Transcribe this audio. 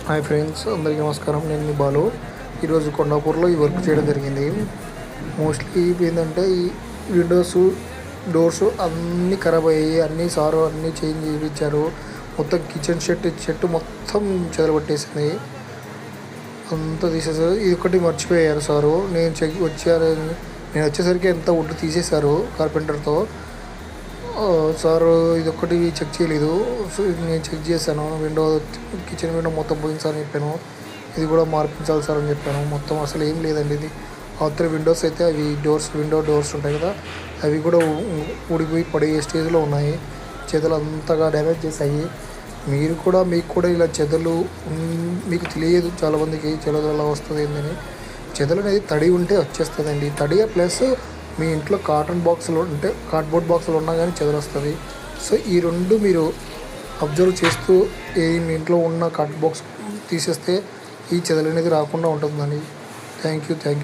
Hi friends, అందరికీ నమస్కారం. నేను మీ బాలు. ఈరోజు కొండాపూర్లో ఈ వర్క్ చేయడం జరిగింది. మోస్ట్లీ ఏంటంటే ఈ విండోస్ డోర్స్ అన్నీ ఖరాబ్ అయ్యాయి. అన్నీ చేంజ్ చేయించారు. మొత్తం కిచెన్ షెట్ మొత్తం చెదలబట్టేసింది. అంతా తీసేసారు. ఇది ఒకటి మర్చిపోయారు సారు. నేను వచ్చేసరికి ఎంత వుడ్ తీసేశారు కార్పెంటర్తో. సార్ ఇదొక్కటి చెక్ చేయలేదు. సో నేను చెక్ చేశాను. కిచెన్ విండో మొత్తం పోయింది సార్ అని చెప్పాను. ఇది కూడా మార్పించాలి సార్ అని చెప్పాను. మొత్తం అసలు ఏం లేదండి. ఇది అవతల విండోస్ అయితే అవి విండో డోర్స్ ఉంటాయి కదా, అవి కూడా ఊడిపోయి పడే స్టేజ్లో ఉన్నాయి. చెదలు అంతగా డ్యామేజ్ చేశాయి. మీకు కూడా ఇలా చెదలు మీకు తెలియదు చాలామందికి చెదలు ఎలా వస్తుంది ఏంటని. చెదలు అనేది తడి ఉంటే వచ్చేస్తుందండి. తడి ప్లస్ మీ ఇంట్లో కార్డ్బోర్డ్ బాక్సులు ఉన్నా కానీ చెదలు వస్తుంది. సో ఈ రెండు మీరు అబ్జర్వ్ చేస్తూ మీ ఇంట్లో ఉన్న కార్డ్ బాక్స్ తీసేస్తే ఈ చెదలు అనేది రాకుండా ఉంటుందండి. Thank you.